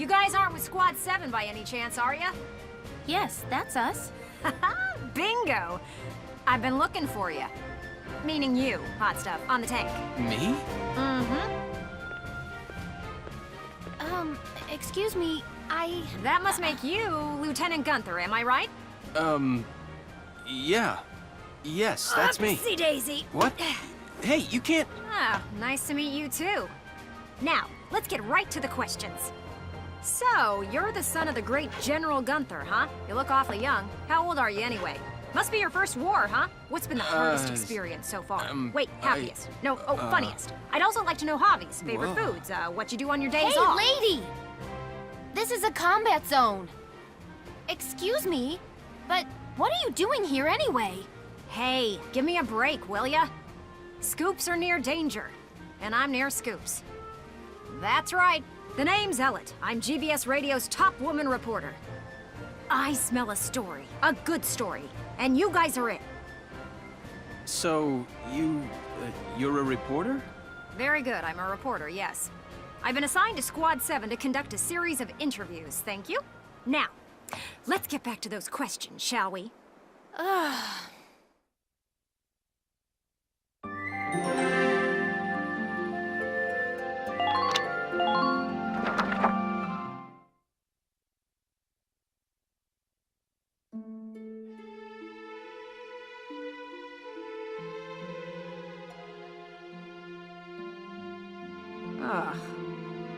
You guys aren't with Squad 7 by any chance, are ya? Yes, that's us. Bingo! I've been looking for you. Meaning you, hot stuff, on the tank. Me? Mm-hmm. Excuse me, That must make you Lieutenant Gunther, am I right? Yeah. Yes, that's me. Upsy daisy. What? Hey, you can't... Ah, nice to meet you too. Now, let's get right to the questions. So, you're the son of the great General Gunther, huh? You look awfully young. How old are you anyway? Must be your first war, huh? What's been the hardest experience so far? Wait, happiest. Funniest. I'd also like to know hobbies, favorite foods, what you do on your days off. Hey, lady! This is a combat zone. Excuse me, but what are you doing here anyway? Hey, give me a break, will ya? Scoops are near danger, and I'm near scoops. That's right. The name's Ellet. I'm GBS Radio's top woman reporter. I smell a story, a good story, and you guys are it. So, you're a reporter? Very good, I'm a reporter, yes. I've been assigned to Squad 7 to conduct a series of interviews, thank you. Now, let's get back to those questions, shall we? Ugh.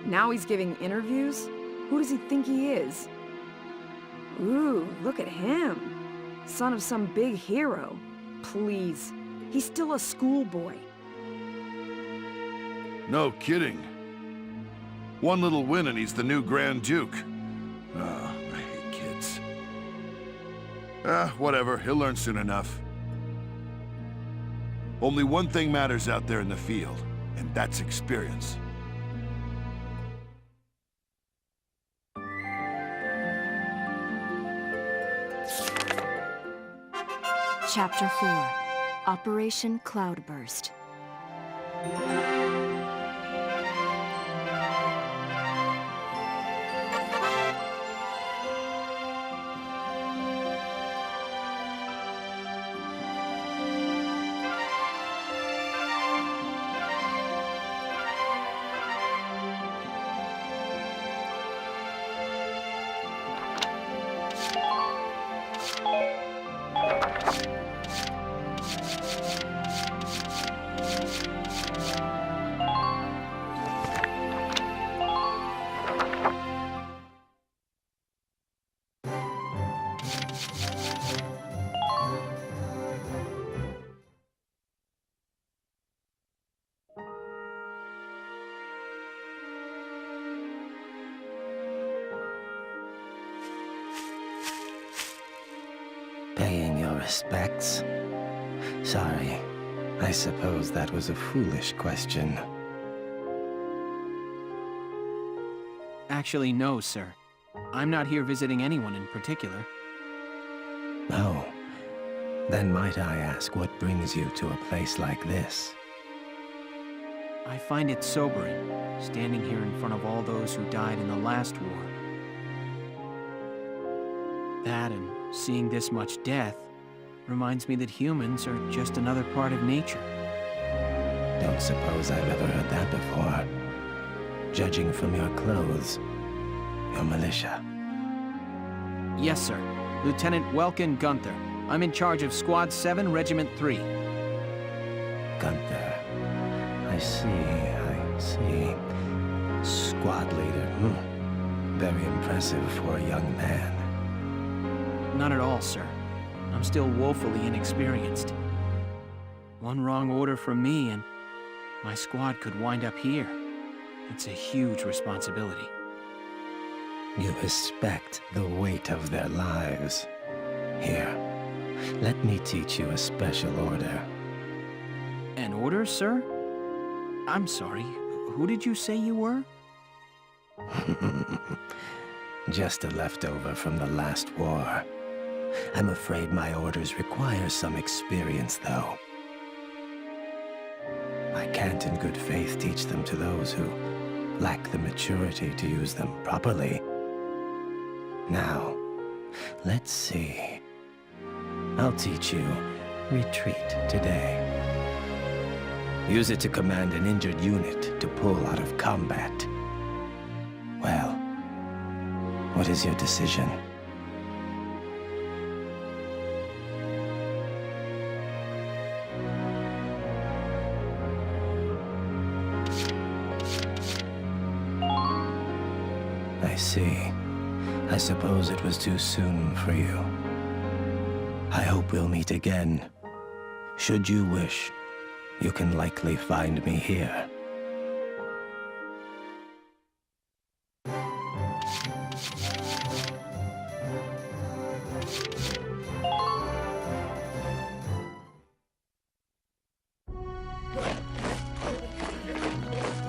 Now he's giving interviews? Who does he think he is? Ooh, look at him. Son of some big hero. Please. He's still a schoolboy. No kidding. One little win and he's the new Grand Duke. Oh, I hate kids. Whatever. He'll learn soon enough. Only one thing matters out there in the field, and that's experience. Chapter 4, Operation Cloudburst. Paying your respects? Sorry, I suppose that was a foolish question. Actually, no, sir. I'm not here visiting anyone in particular. Oh, then might I ask what brings you to a place like this? I find it sobering, standing here in front of all those who died in the last war. That and seeing this much death reminds me that humans are just another part of nature. Don't suppose I've ever heard that before. Judging from your clothes, you're militia. Yes, sir. Lieutenant Welkin Gunther. I'm in charge of Squad 7, Regiment 3. Gunther. I see. Squad leader. Very impressive for a young man. Not at all, sir. I'm still woefully inexperienced. One wrong order from me and my squad could wind up here. It's a huge responsibility. You respect the weight of their lives. Here, let me teach you a special order. An order, sir? I'm sorry, who did you say you were? Just a leftover from the last war. I'm afraid my orders require some experience, though. I can't in good faith teach them to those who lack the maturity to use them properly. Now, let's see. I'll teach you retreat today. Use it to command an injured unit to pull out of combat. Well, what is your decision? I see. I suppose it was too soon for you. I hope we'll meet again. Should you wish, you can likely find me here.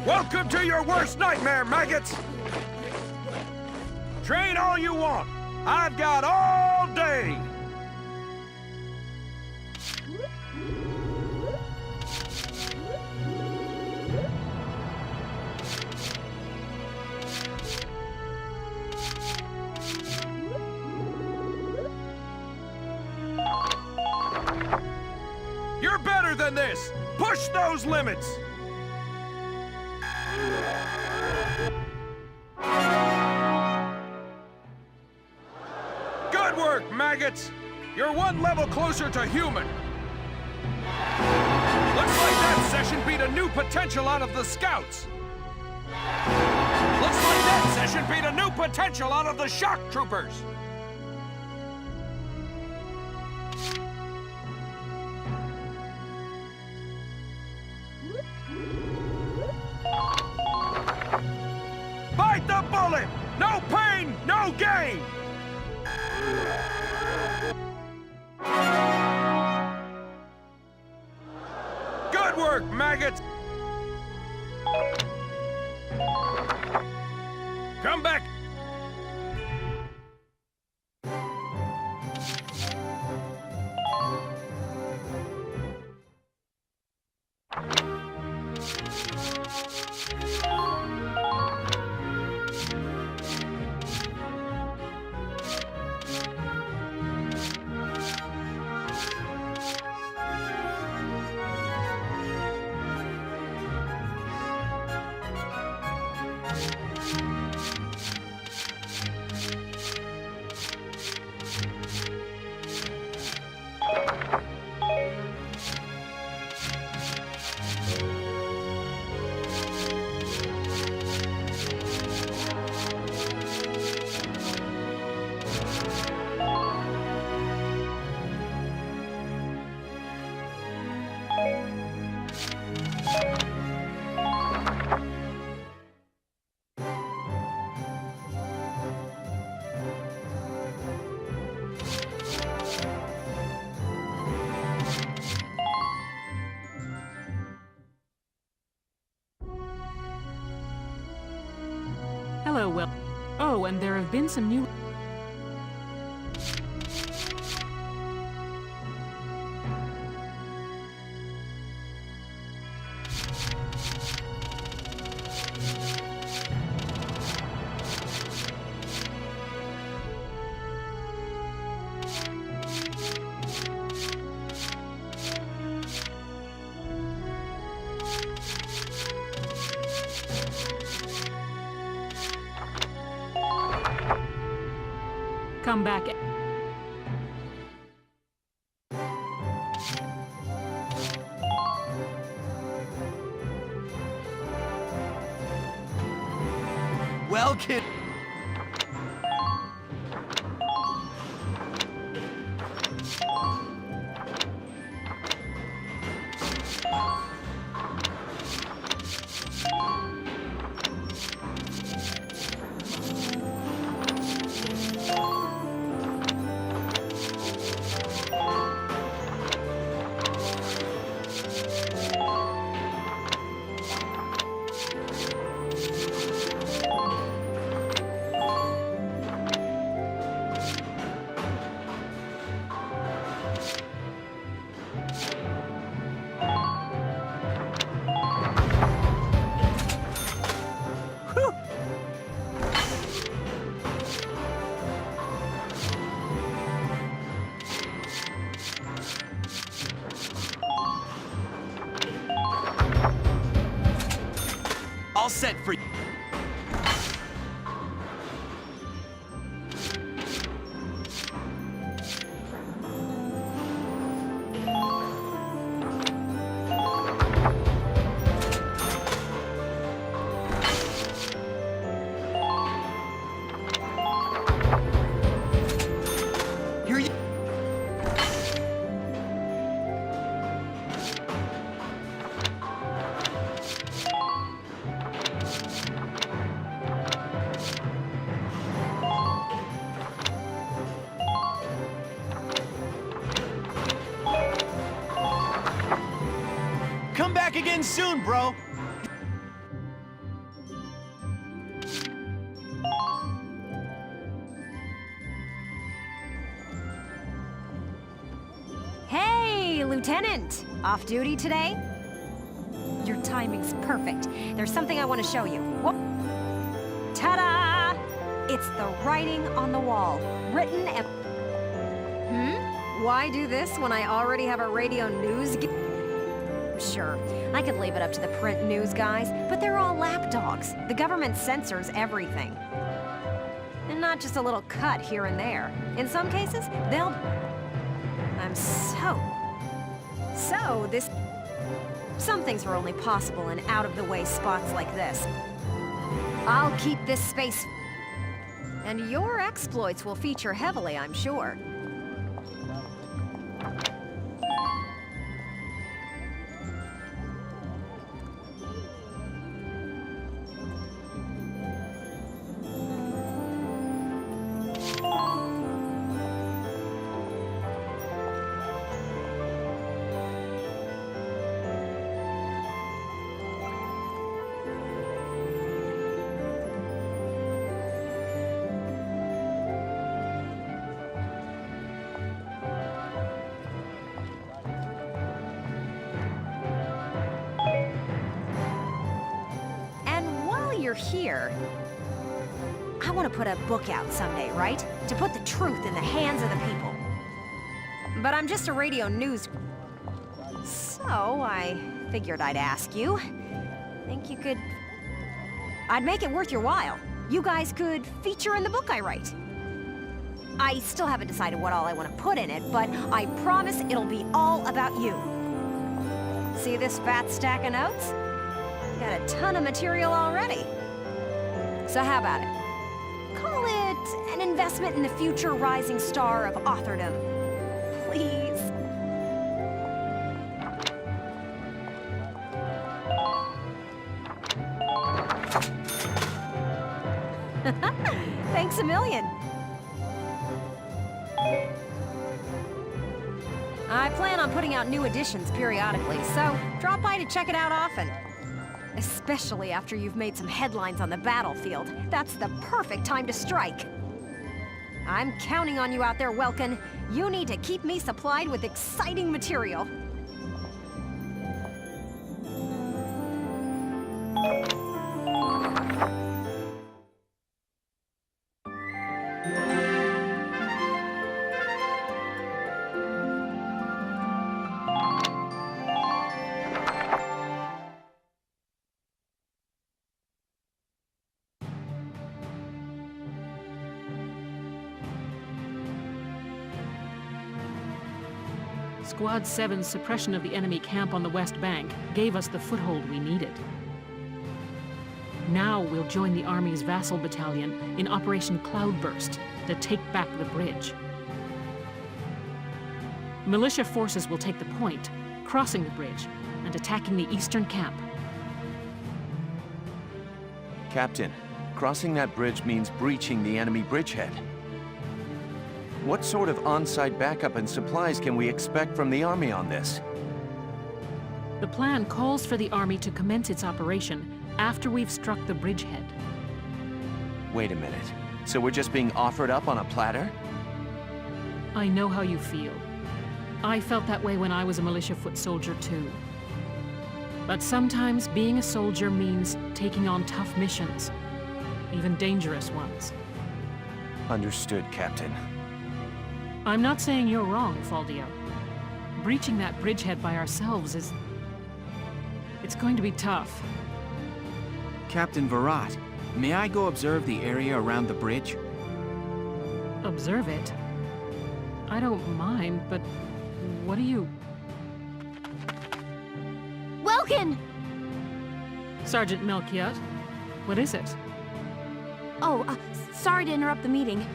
Welcome to your worst nightmare, maggots! Train all you want. I've got all day. You're better than this. Push those limits. Good work, maggots! You're one level closer to human. Looks like that session beat a new potential out of the scouts. Looks like that session beat a new potential out of the shock troopers. Bite the bullet! No pain, no gain! Good work, maggots! Come back! Hello, Will. Oh, and there have been some new... Come back. Well, kid. all set for you. Come back again soon, bro. Hey, Lieutenant! Off duty today? Your timing's perfect. There's something I want to show you. Whoop. Ta-da! It's the writing on the wall, written and... Why do this when I already have a radio news... Sure, I could leave it up to the print news guys, but they're all lapdogs. The government censors everything. And not just a little cut here and there. In some cases, they'll... So, this... Some things are only possible in out-of-the-way spots like this. I'll keep this space... And your exploits will feature heavily, I'm sure. You're here, I want to put a book out someday, right? To put the truth in the hands of the people. But I'm just a radio news... So, I figured I'd ask you. Think you could... I'd make it worth your while. You guys could feature in the book I write. I still haven't decided what all I want to put in it, but I promise it'll be all about you. See this fat stack of notes? Got a ton of material already. So how about it? Call it an investment in the future rising star of authordom. Please. Thanks a million. I plan on putting out new editions periodically, so drop by to check it out often. Especially after you've made some headlines on the battlefield. That's the perfect time to strike. I'm counting on you out there, Welkin. You need to keep me supplied with exciting material. Squad 7's suppression of the enemy camp on the West Bank gave us the foothold we needed. Now we'll join the Army's vassal battalion in Operation Cloudburst to take back the bridge. Militia forces will take the point, crossing the bridge and attacking the eastern camp. Captain, crossing that bridge means breaching the enemy bridgehead. What sort of on-site backup and supplies can we expect from the Army on this? The plan calls for the Army to commence its operation after we've struck the bridgehead. Wait a minute. So we're just being offered up on a platter? I know how you feel. I felt that way when I was a militia foot soldier too. But sometimes being a soldier means taking on tough missions, even dangerous ones. Understood, Captain. I'm not saying you're wrong, Faldio. Breaching that bridgehead by ourselves is... it's going to be tough. Captain Virat, may I go observe the area around the bridge? Observe it? I don't mind, but what do you... Welkin! Sergeant Melchiot, what is it? Oh, sorry to interrupt the meeting.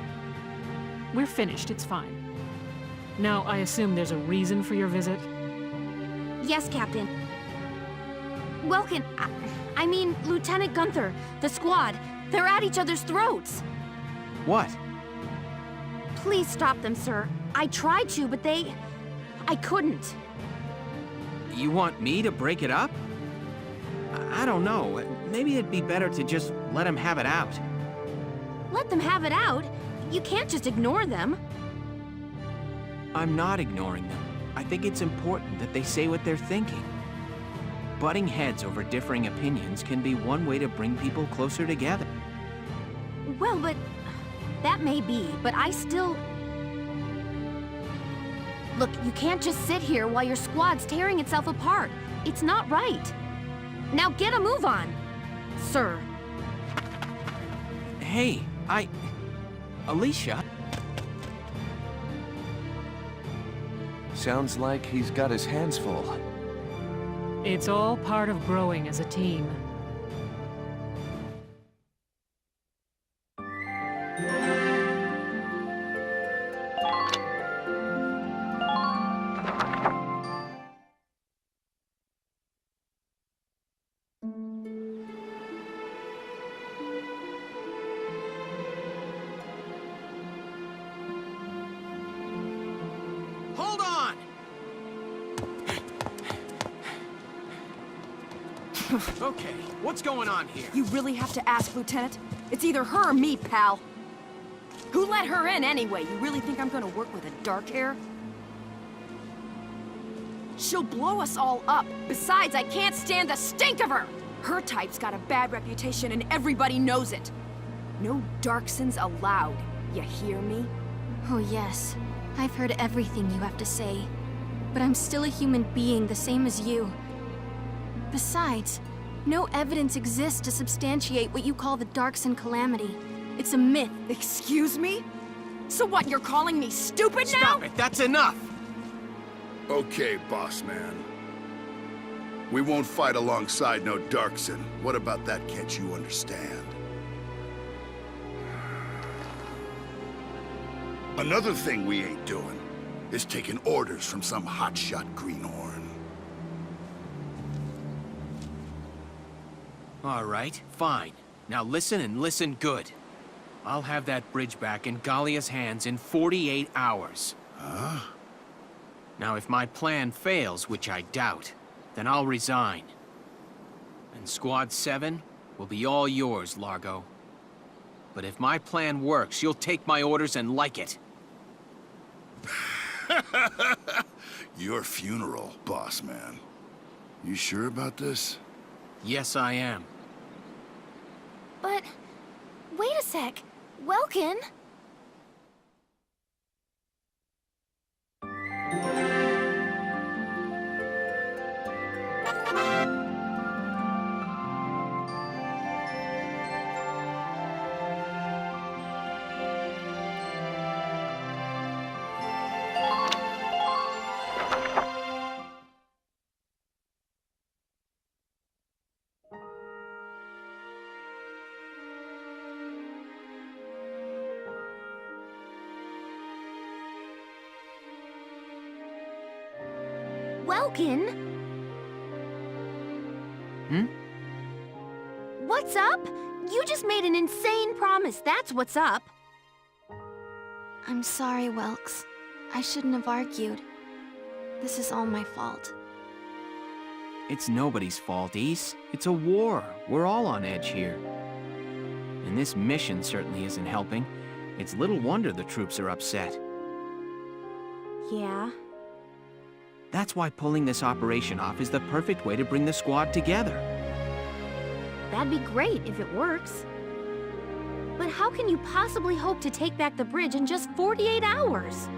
We're finished, it's fine. Now, I assume there's a reason for your visit? Yes, Captain. Welkin, I mean, Lieutenant Gunther, the squad, they're at each other's throats. What? Please stop them, sir. I tried to, but I couldn't. You want me to break it up? I don't know. Maybe it'd be better to just let him have it out. Let them have it out? You can't just ignore them. I'm not ignoring them. I think it's important that they say what they're thinking. Butting heads over differing opinions can be one way to bring people closer together. Well, but... that may be, but I still... Look, you can't just sit here while your squad's tearing itself apart. It's not right. Now get a move on, sir. Hey, Alicia? Sounds like he's got his hands full. It's all part of growing as a team. Hold on! Okay, what's going on here? You really have to ask, Lieutenant? It's either her or me, pal. Who let her in anyway? You really think I'm gonna work with a dark hair? She'll blow us all up. Besides, I can't stand the stink of her! Her type's got a bad reputation and everybody knows it. No Darksons allowed. You hear me? Oh yes, I've heard everything you have to say. But I'm still a human being the same as you. Besides, no evidence exists to substantiate what you call the Darkson calamity. It's a myth. Excuse me? So what, you're calling me stupid now? Stop it, that's enough! Okay, boss man. We won't fight alongside no Darkson. What about that can't you understand? Another thing we ain't doing is taking orders from some hotshot greenhorn. All right, fine. Now listen and listen good. I'll have that bridge back in Galia's hands in 48 hours. Huh? Now, if my plan fails, which I doubt, then I'll resign. And Squad 7 will be all yours, Largo. But if my plan works, you'll take my orders and like it. Your funeral, boss man. You sure about this? Yes, I am. But... wait a sec. Welkin? Welkin? Hmm? What's up? You just made an insane promise, that's what's up. I'm sorry, Welks. I shouldn't have argued. This is all my fault. It's nobody's fault, Ace. It's a war. We're all on edge here. And this mission certainly isn't helping. It's little wonder the troops are upset. Yeah? That's why pulling this operation off is the perfect way to bring the squad together. That'd be great if it works. But how can you possibly hope to take back the bridge in just 48 hours?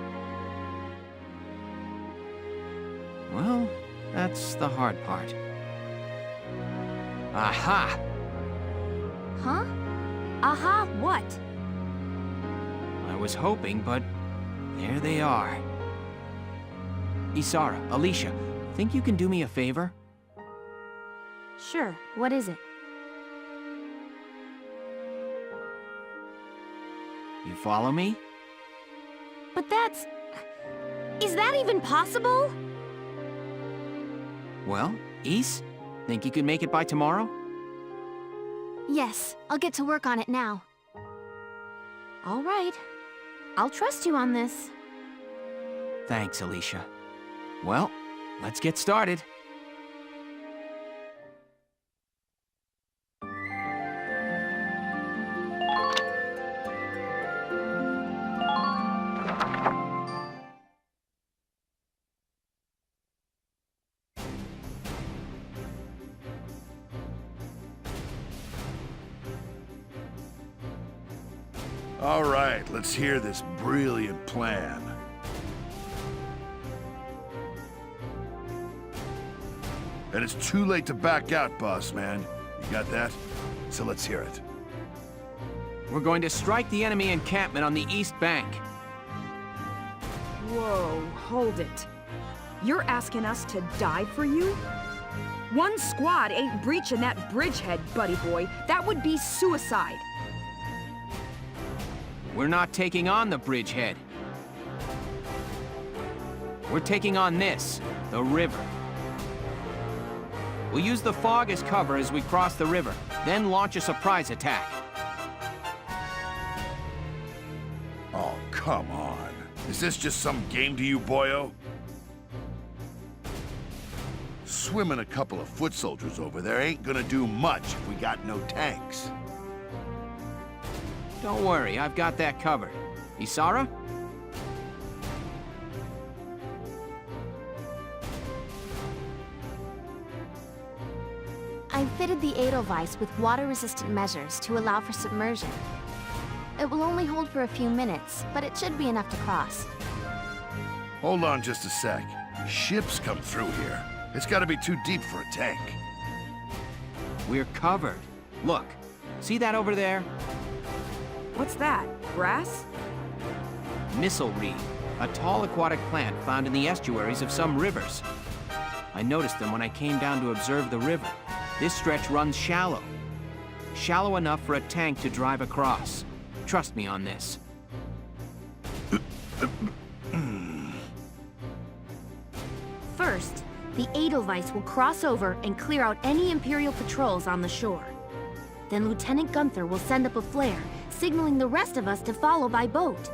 Well, that's the hard part. Aha! Huh? Aha, what? I was hoping, but there they are. Isara, Alicia, think you can do me a favor? Sure, what is it? You follow me? But that's... Is that even possible? Well, Is, think you could make it by tomorrow? Yes, I'll get to work on it now. All right. I'll trust you on this. Thanks, Alicia. Well, let's get started. All right, let's hear this brilliant plan. And it's too late to back out, boss man. You got that? So let's hear it. We're going to strike the enemy encampment on the east bank. Whoa, hold it. You're asking us to die for you? One squad ain't breaching that bridgehead, buddy boy. That would be suicide. We're not taking on the bridgehead. We're taking on this, the river. We'll use the fog as cover as we cross the river, then launch a surprise attack. Oh, come on. Is this just some game to you, boyo? Swimming a couple of foot soldiers over there ain't gonna do much if we got no tanks. Don't worry, I've got that covered. Isara? I've fitted the Edelweiss with water-resistant measures to allow for submersion. It will only hold for a few minutes, but it should be enough to cross. Hold on just a sec. Ships come through here. It's gotta be too deep for a tank. We're covered. Look, see that over there? What's that? Grass? Missile reed, a tall aquatic plant found in the estuaries of some rivers. I noticed them when I came down to observe the river. This stretch runs shallow. Shallow enough for a tank to drive across. Trust me on this. First, the Edelweiss will cross over and clear out any Imperial patrols on the shore. Then Lieutenant Gunther will send up a flare, signaling the rest of us to follow by boat.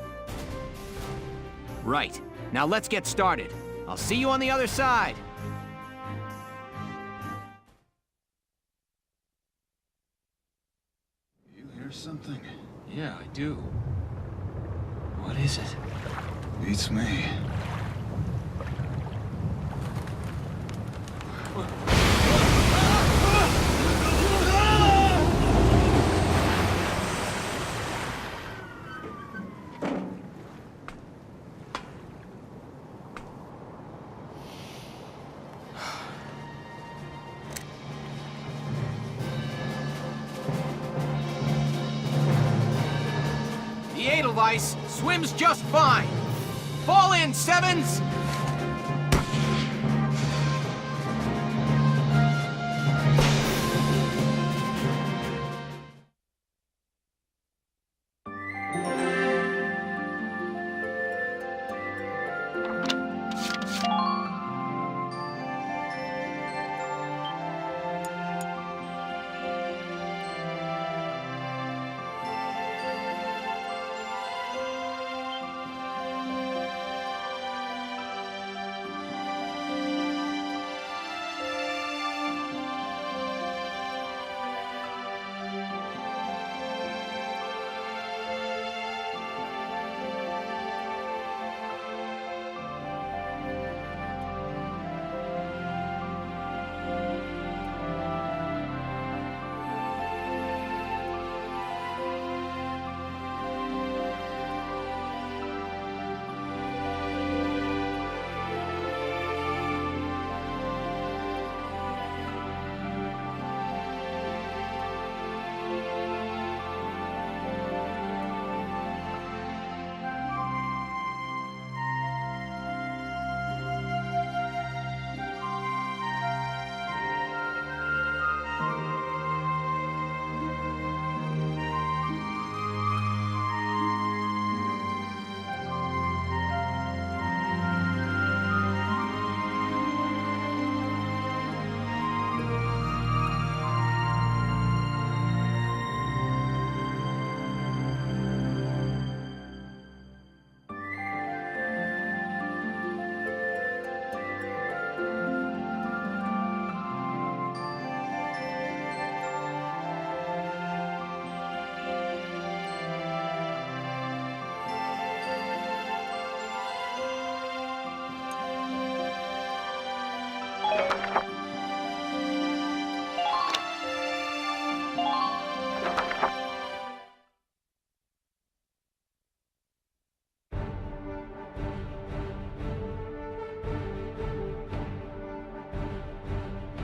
Right. Now let's get started. I'll see you on the other side. You hear something? Yeah, I do. What is it? Beats me. The Edelweiss swims just fine. Fall in, Sevens!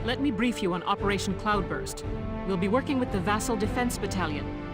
Let me brief you on Operation Cloudburst. We'll be working with the Vassal Defense Battalion.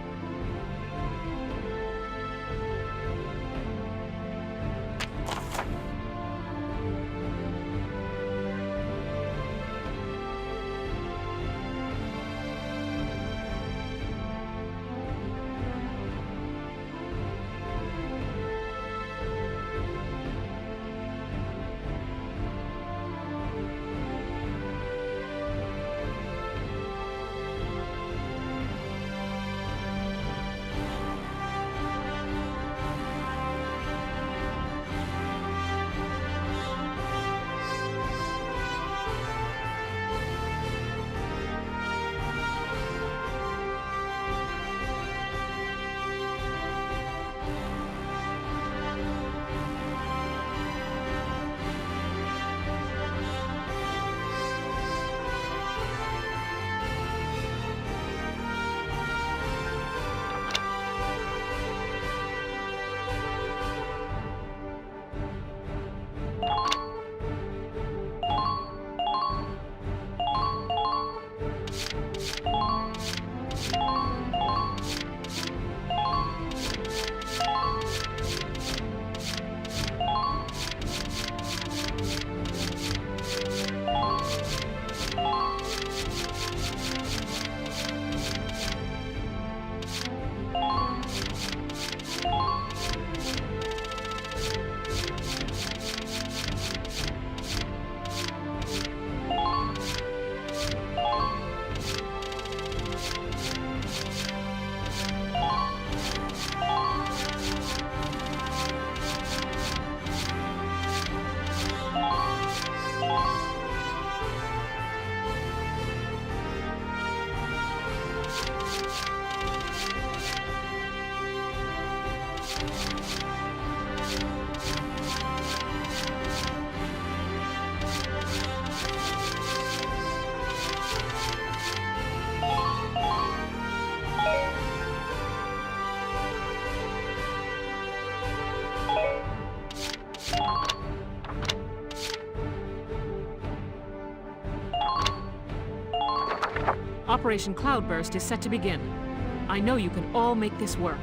Operation Cloudburst is set to begin. I know you can all make this work.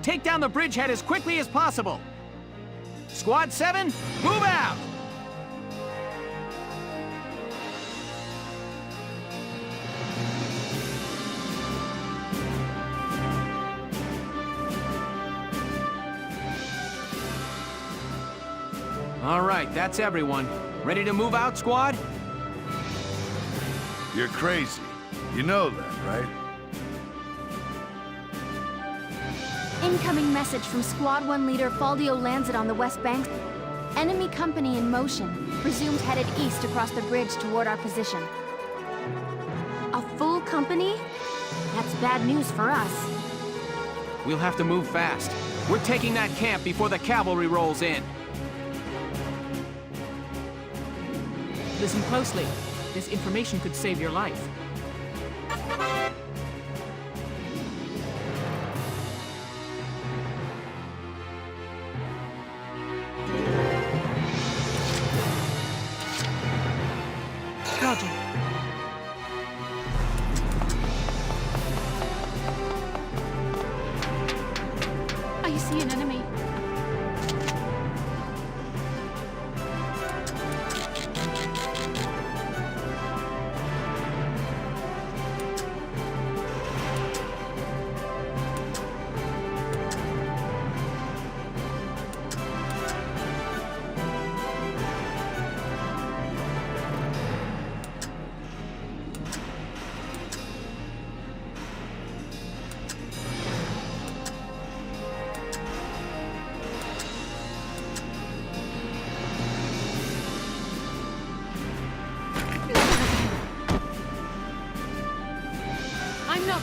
Take down the bridgehead as quickly as possible. Squad 7, move out! All right, that's everyone. Ready to move out, squad? You're crazy. You know that, right? Incoming message from Squad 1 leader Faldio Lancet on the West Bank. Enemy company in motion, presumed headed east across the bridge toward our position. A full company? That's bad news for us. We'll have to move fast. We're taking that camp before the cavalry rolls in. Listen closely. This information could save your life. Roger. I see an enemy.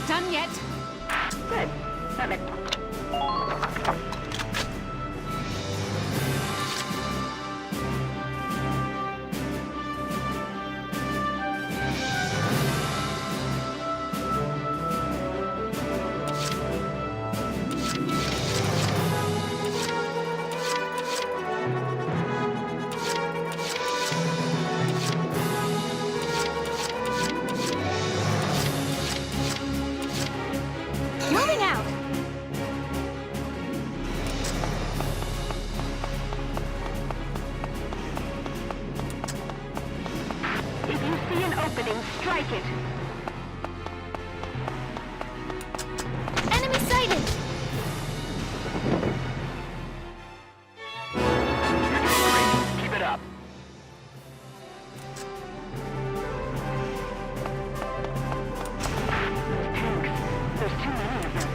Not done yet. Good. Perfect. Moving out! If you see an opening, strike it. Enemy sighted! Keep it up. There's too many of them.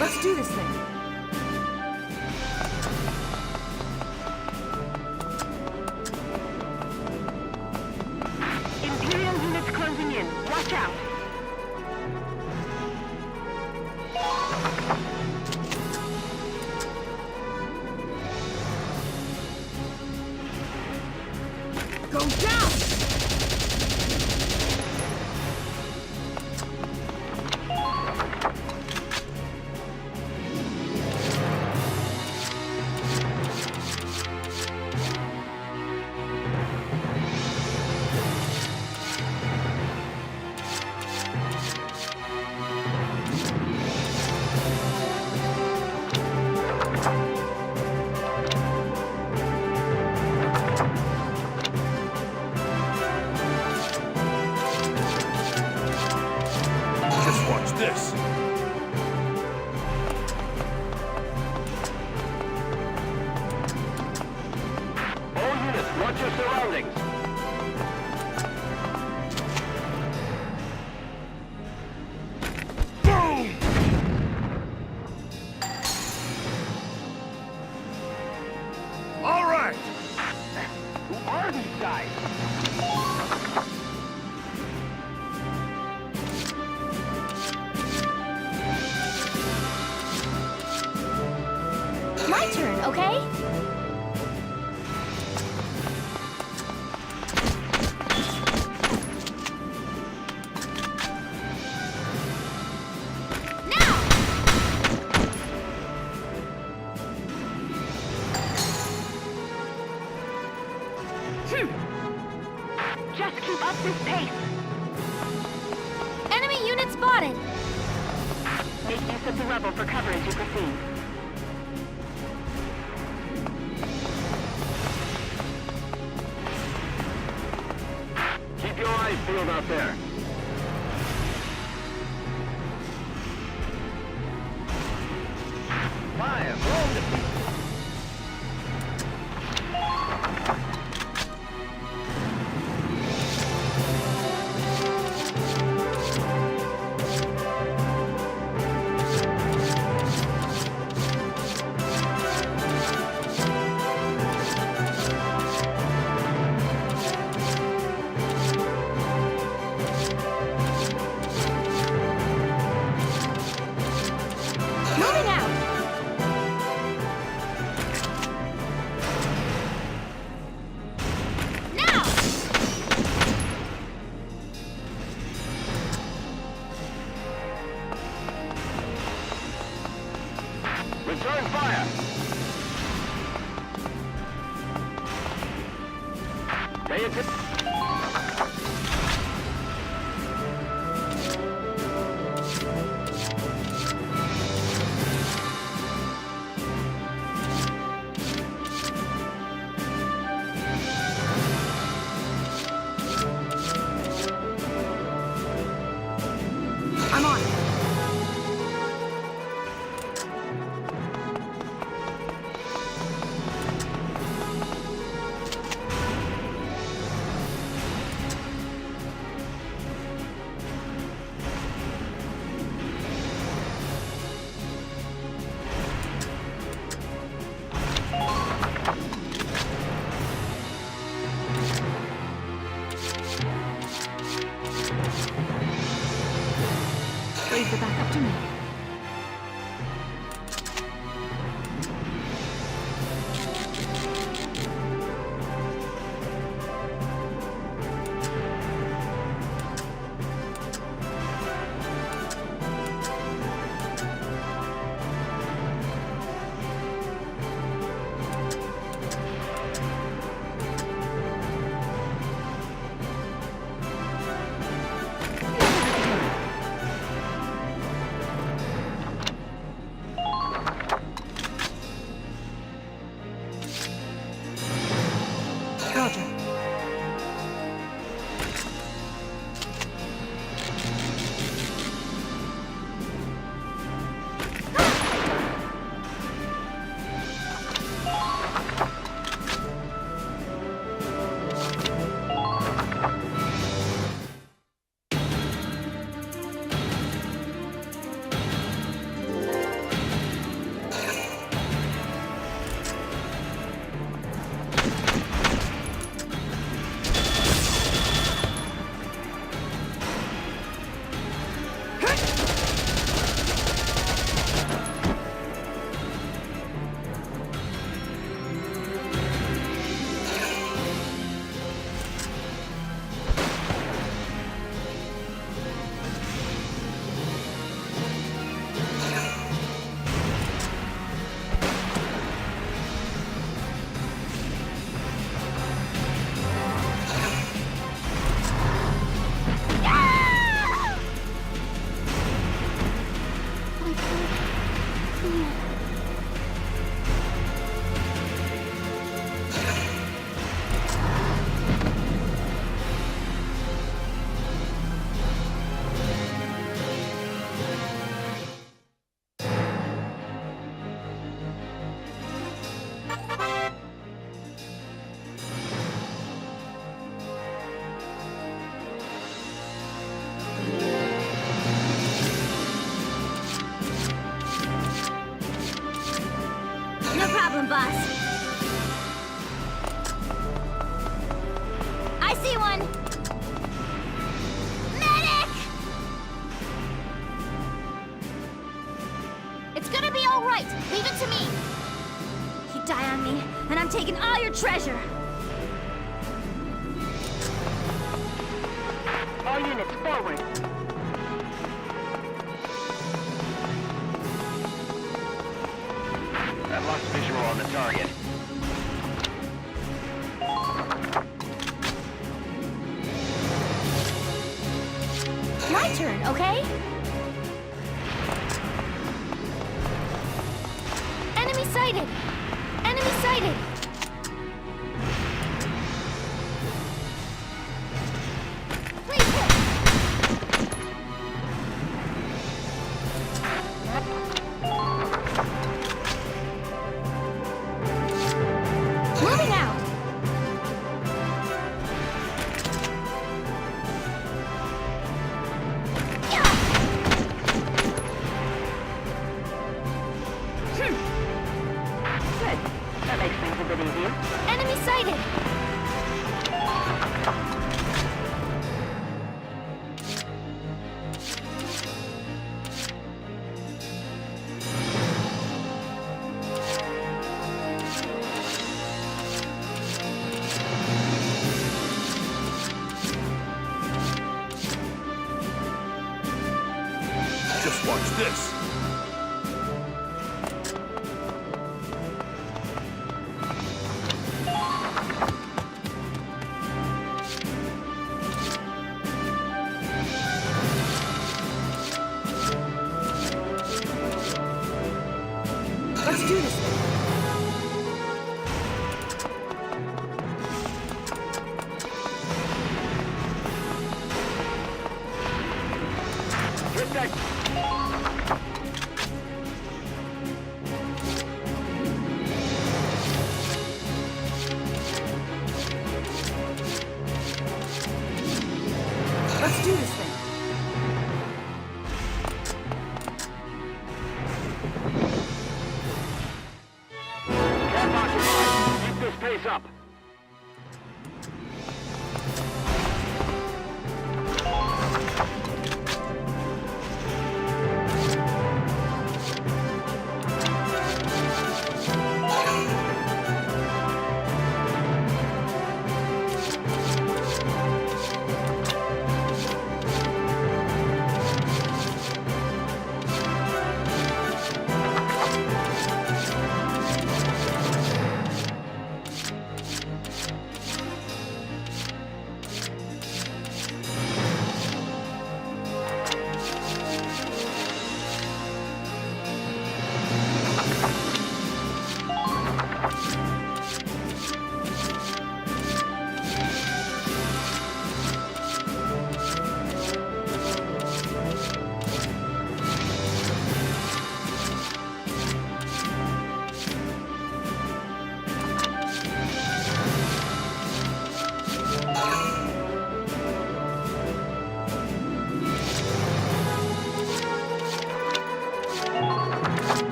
Let's do this thing. Imperial units closing in. Watch out. Go down! Just watch this. All units, watch your surroundings. Boom! All right. Who are these guys? My turn, okay? Just keep up this pace. Enemy unit spotted! Make use of the rubble for cover as you proceed. Keep your eyes peeled out there. Fire, blow the people. Moving out! Now! Return fire. Pay attention. problem, boss. I see one! Medic! It's gonna be all right. Leave it to me. You die on me, and I'm taking all your treasure. All units forward. I've lost visual on the target. My turn, okay? Enemy sighted! Enemy sighted! Please hit! Moving out! Good. That makes things a bit easier. Enemy sighted! Just watch this. Let's do this thing. Hit that. Let's do this thing. Cap occupied. Keep this pace up.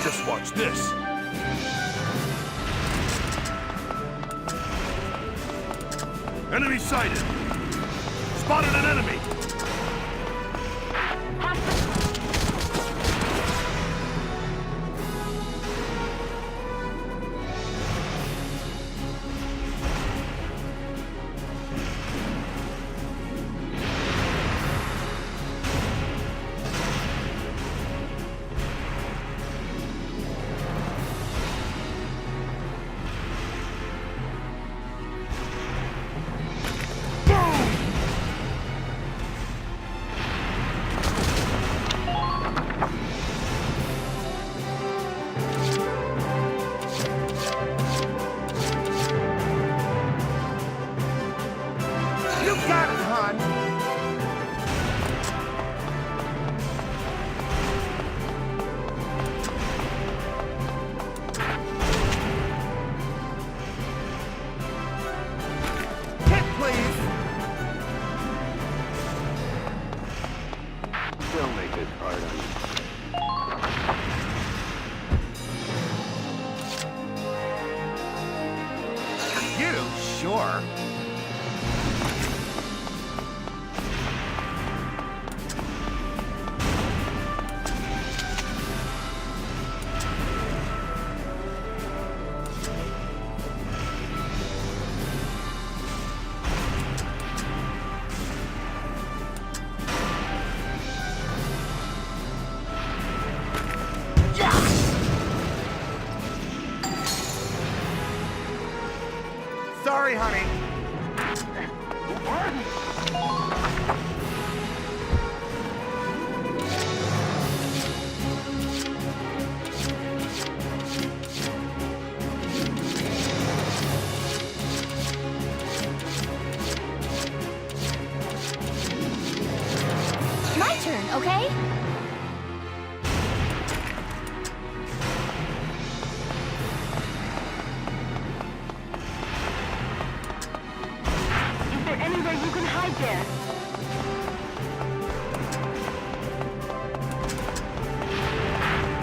Just watch this. Enemy sighted. Spotted an enemy. Don't make this hard on you. You? Sure. Sorry, honey. My turn, okay? Is there anywhere you can hide there?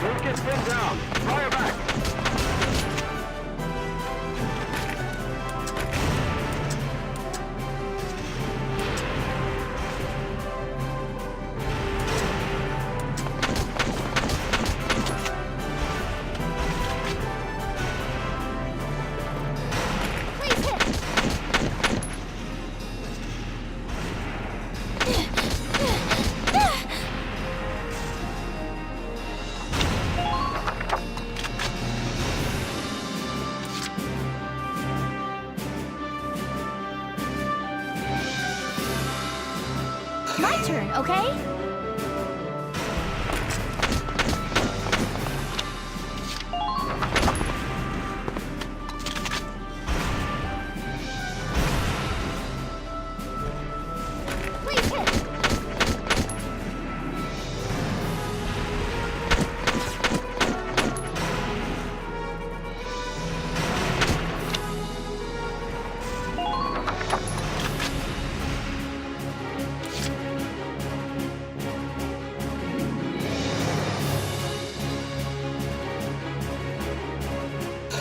Don't get pinned down. Fire back. Please hit! My turn, okay? Please hit!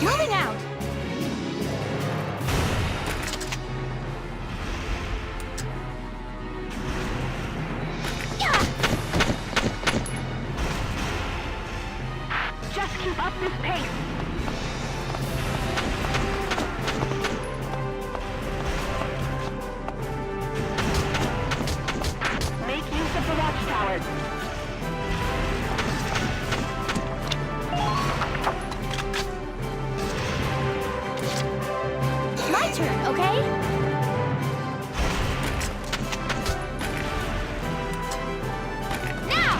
Moving out! Just keep up this pace. Make use of the watchtowers. My turn, okay? Now!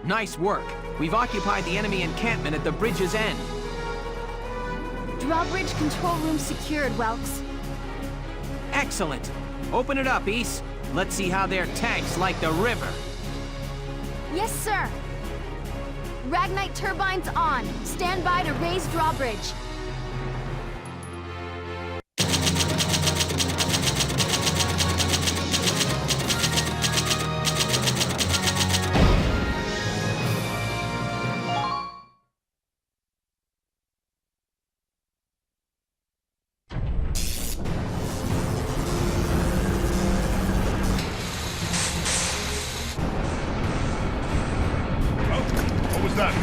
Nice work. We've occupied the enemy encampment at the bridge's end. Drawbridge control room secured, Welks. Excellent. Open it up, East. Let's see how their tanks like the river. Yes, sir. Ragnite turbines on. Stand by to raise drawbridge. What was that?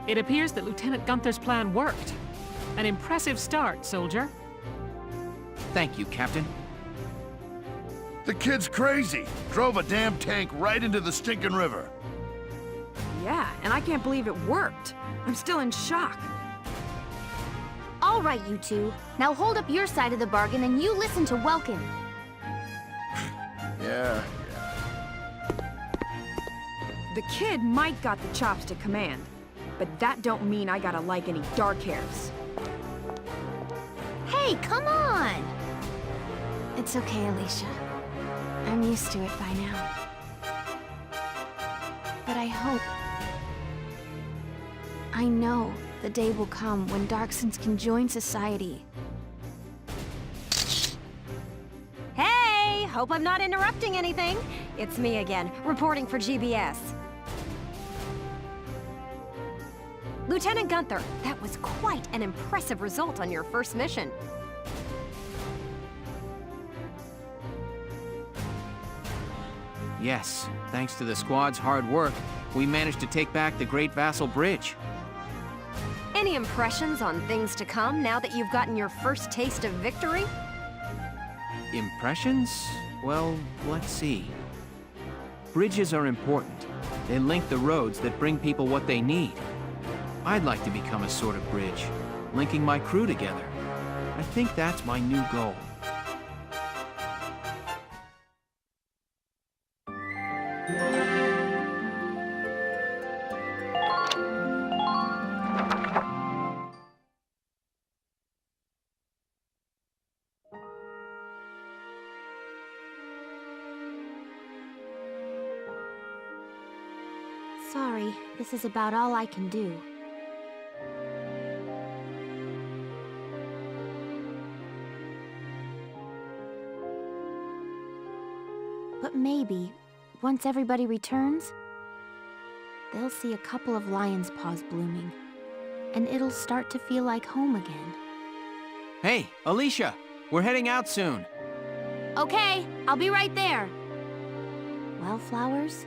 It appears that Lieutenant Gunther's plan worked. An impressive start, soldier. Thank you, Captain. The kid's crazy. Drove a damn tank right into the stinking river. Yeah, and I can't believe it worked. I'm still in shock. All right, you two. Now hold up your side of the bargain and you listen to Welkin. Yeah. The kid might got the chops to command, but that don't mean I gotta like any dark hairs. Hey, come on! It's okay, Alicia. I'm used to it by now. But I hope... I know the day will come when Darksons can join society. Hey! Hope I'm not interrupting anything. It's me again, reporting for GBS. Lieutenant Gunther, that was quite an impressive result on your first mission. Yes, thanks to the squad's hard work, we managed to take back the Great Vassal Bridge. Any impressions on things to come now that you've gotten your first taste of victory? Impressions? Well, let's see. Bridges are important. They link the roads that bring people what they need. I'd like to become a sort of bridge, linking my crew together. I think that's my new goal. Sorry, this is about all I can do. But maybe, once everybody returns, they'll see a couple of lion's paws blooming, and it'll start to feel like home again. Hey, Alicia! We're heading out soon. Okay, I'll be right there. Well, flowers,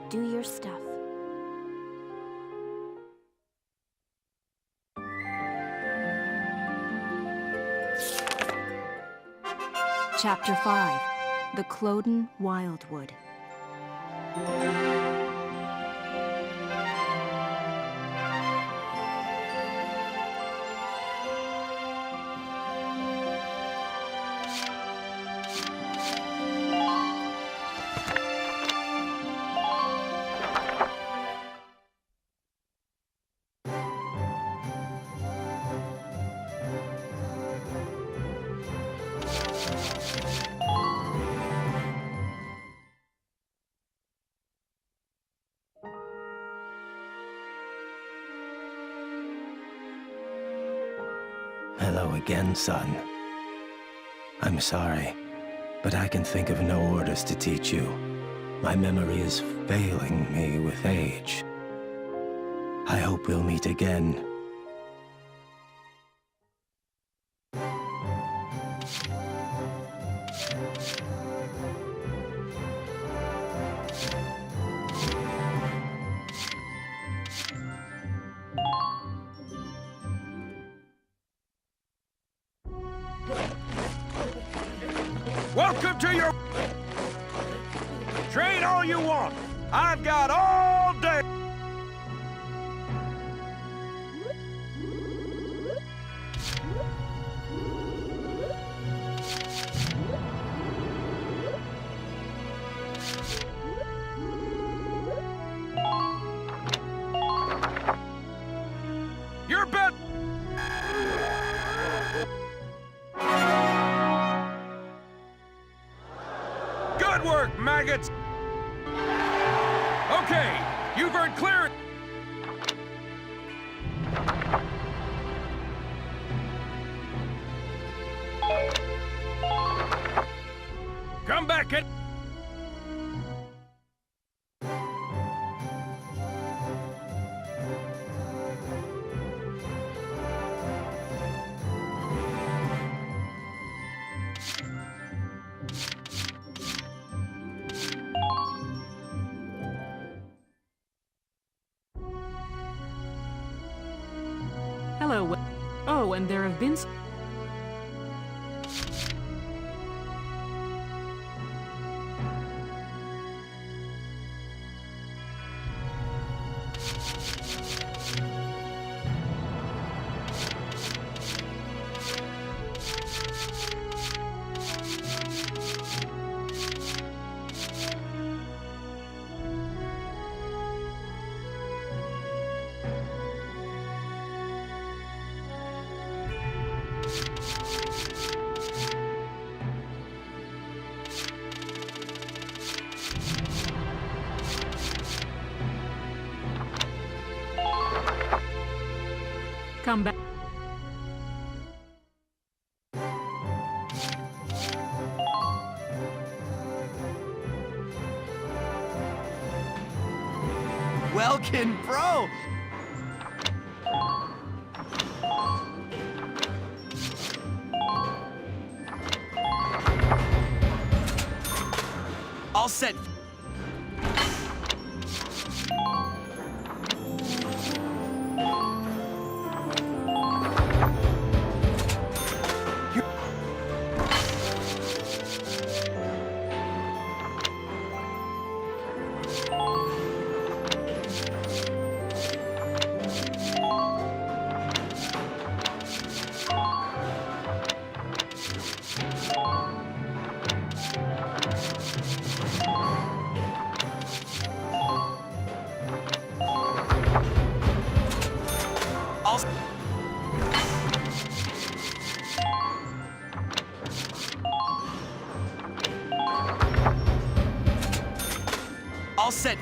do your stuff. Chapter 5. The Cloden Wildwood. again, son. I'm sorry, but I can think of no orders to teach you. My memory is failing me with age. I hope we'll meet again. Welcome to your... Train all you want. I've got all day. Your bet. Good work, maggots. Okay, you've earned clearance. Come back and... Hello. Oh, and there have been... Come back. Welkin, bro! All set. All set.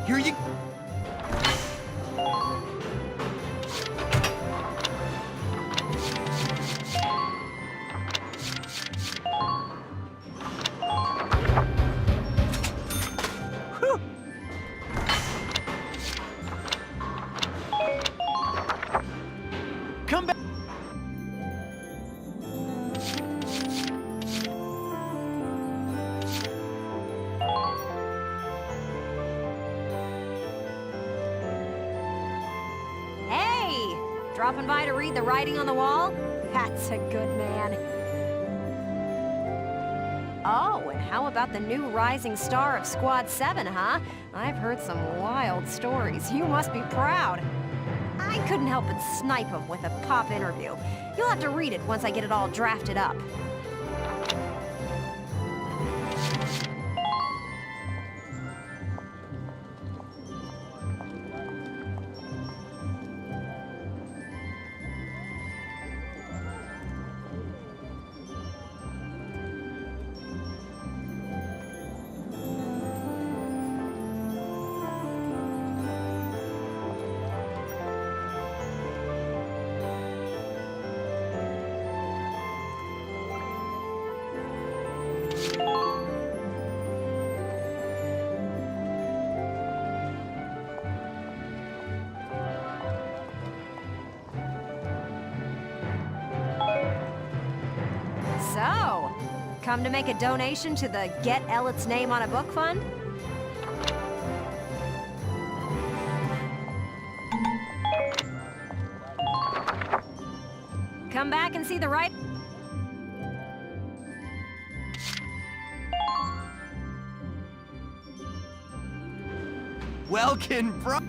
Here you... Whew. Come back. Dropping by to read the writing on the wall? That's a good man. Oh, and how about the new rising star of Squad 7, huh? I've heard some wild stories. You must be proud. I couldn't help but snipe him with a pop interview. You'll have to read it once I get it all drafted up. So, come to make a donation to the Get Ellet's Name on a Book Fund? Come back and see the right... Welkin, bro.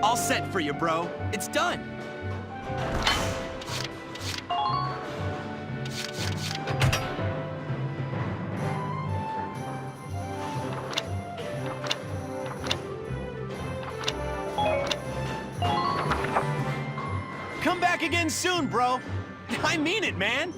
All set for you, bro. It's done. Come back again soon, bro. I mean it, man.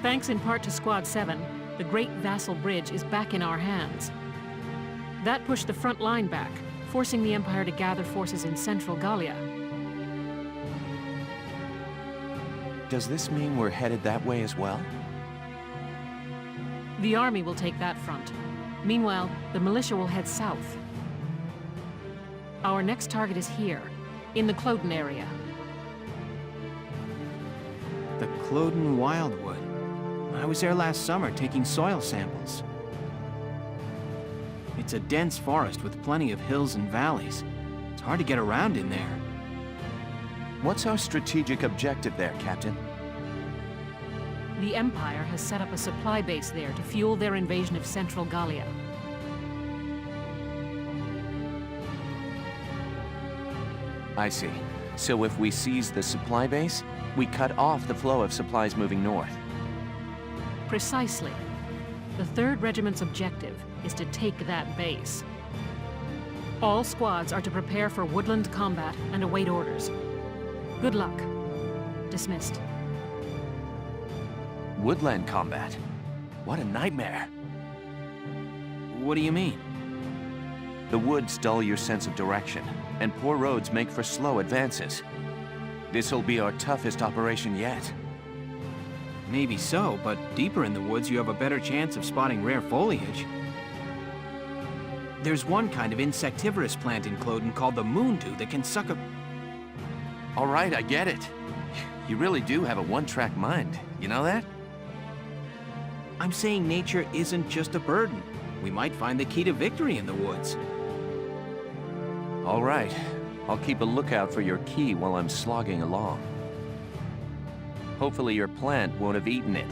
Thanks in part to Squad 7, the Great Vassal Bridge is back in our hands. That pushed the front line back, forcing the Empire to gather forces in central Gallia. Does this mean we're headed that way as well? The army will take that front. Meanwhile, the militia will head south. Our next target is here, in the Cloden area. The Cloden Wildwood. I was there last summer taking soil samples. It's a dense forest with plenty of hills and valleys. It's hard to get around in there. What's our strategic objective there, Captain? The Empire has set up a supply base there to fuel their invasion of central Gallia. I see. So if we seize the supply base, we cut off the flow of supplies moving north. Precisely. The 3rd Regiment's objective is to take that base. All squads are to prepare for woodland combat and await orders. Good luck. Dismissed. Woodland combat? What a nightmare. What do you mean? The woods dull your sense of direction, and poor roads make for slow advances. This'll be our toughest operation yet. Maybe so, but deeper in the woods you have a better chance of spotting rare foliage. There's one kind of insectivorous plant in Cloden called the moondew that can suck a... All right, I get it. You really do have a one-track mind. You know that? I'm saying nature isn't just a burden. We might find the key to victory in the woods. All right. I'll keep a lookout for your key while I'm slogging along. Hopefully your plant won't have eaten it.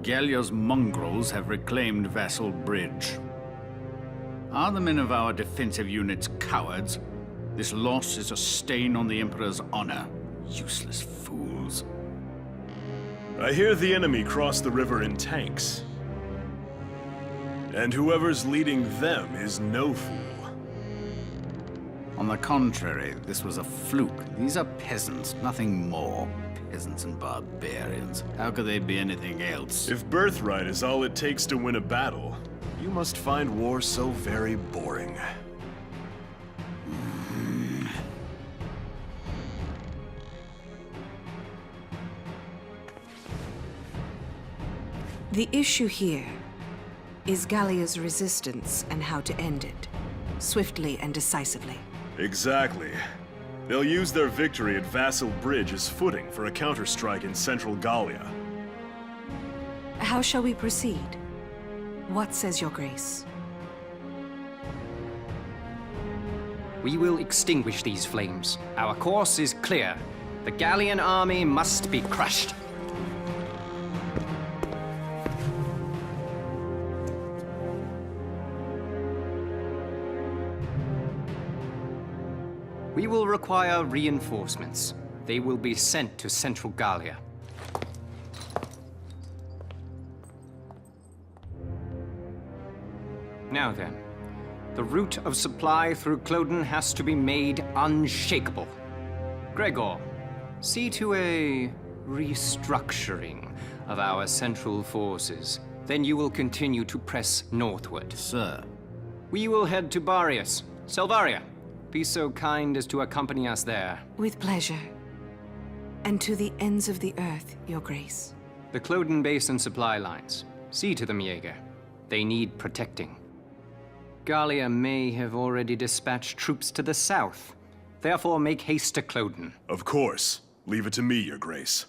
Gallia's mongrels have reclaimed Vassal Bridge. Are the men of our defensive units cowards? This loss is a stain on the Emperor's honor. Useless fools. I hear the enemy cross the river in tanks. And whoever's leading them is no fool. On the contrary, this was a fluke. These are peasants, nothing more. Peasants and barbarians. How could they be anything else? If birthright is all it takes to win a battle, you must find war so very boring. The issue here is Gallia's resistance and how to end it, swiftly and decisively. Exactly. They'll use their victory at Vassal Bridge as footing for a counterstrike in central Gallia. How shall we proceed? What says your grace? We will extinguish these flames. Our course is clear. The Gallian army must be crushed. We will require reinforcements. They will be sent to central Gallia. Now then, the route of supply through Cloden has to be made unshakable. Gregor, see to a restructuring of our central forces. Then you will continue to press northward. Sir, We will head to Barrius. Selvaria, be so kind as to accompany us there. With pleasure. And to the ends of the earth, Your Grace. The Cloden Basin supply lines. See to them, Jaeger. They need protecting. Gallia may have already dispatched troops to the south. Therefore, make haste to Cloden. Of course. Leave it to me, Your Grace.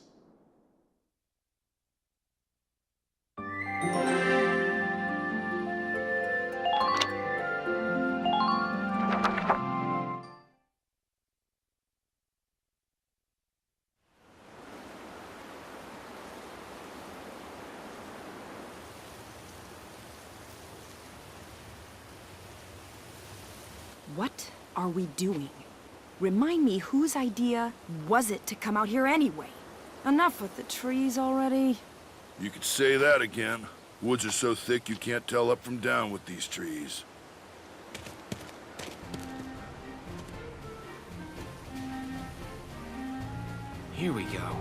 What are we doing? Remind me, whose idea was it to come out here anyway? Enough with the trees already. You could say that again. Woods are so thick you can't tell up from down with these trees. Here we go.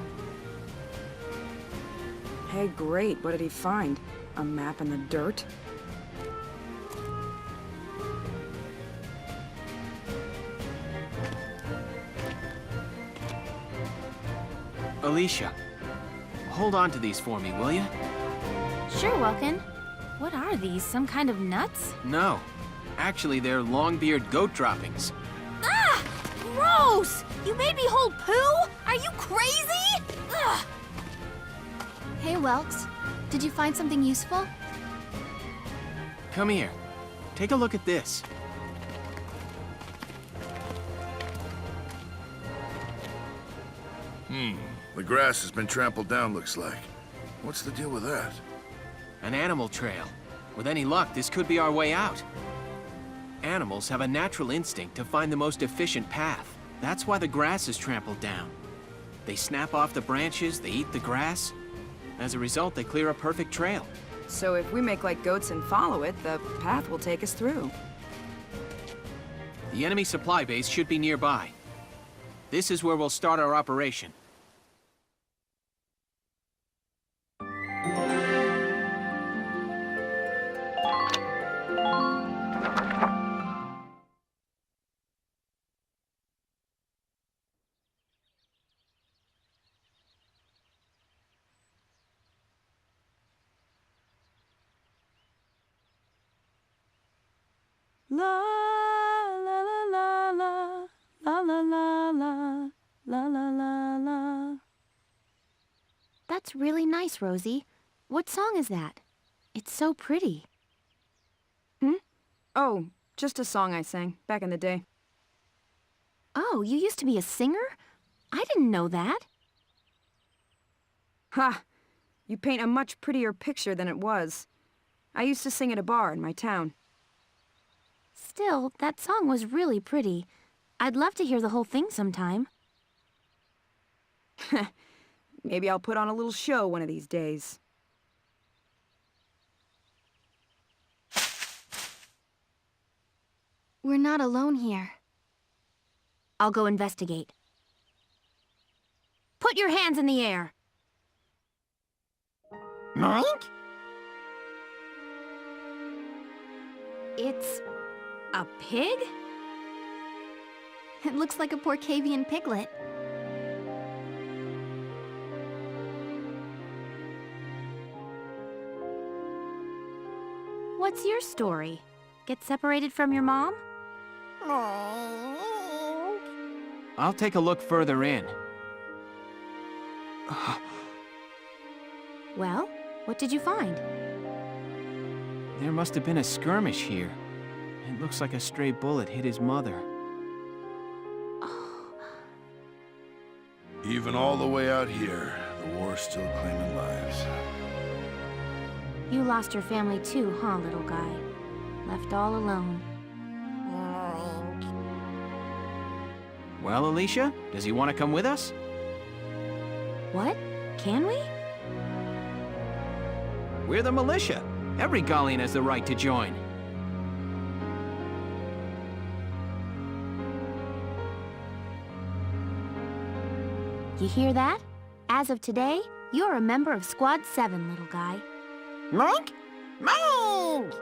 Hey, great. What did he find? A map in the dirt? Alicia, hold on to these for me, will you? Sure, Welkin. What are these? Some kind of nuts? No. Actually, they're Longbeard goat droppings. Ah! Gross! You made me hold poo? Are you crazy? Ugh! Hey, Welks. Did you find something useful? Come here. Take a look at this. The grass has been trampled down, looks like. What's the deal with that? An animal trail. With any luck, this could be our way out. Animals have a natural instinct to find the most efficient path. That's why the grass is trampled down. They snap off the branches, they eat the grass. As a result, they clear a perfect trail. So if we make like goats and follow it, the path will take us through. The enemy supply base should be nearby. This is where we'll start our operation. La la la la la la la la la la la la la. That's really nice, Rosie. What song is that? It's so pretty. Oh, just a song I sang back in the day. Oh, you used to be a singer? I didn't know that. Ha! You paint a much prettier picture than it was. I used to sing at a bar in my town. Still, that song was really pretty. I'd love to hear the whole thing sometime. Maybe I'll put on a little show one of these days. We're not alone here. I'll go investigate. Put your hands in the air! Mike? It's a pig? It looks like a Porcavian piglet. What's your story? Get separated from your mom? I'll take a look further in. Well, what did you find? There must have been a skirmish here. It looks like a stray bullet hit his mother. Even all the way out here, the war's still claiming lives. You lost your family too, huh, little guy? Left all alone. Well, Alicia, does he want to come with us? What? Can we? We're the militia. Every Gallian has the right to join. You hear that? As of today, you're a member of Squad 7, little guy. Mike? Mike!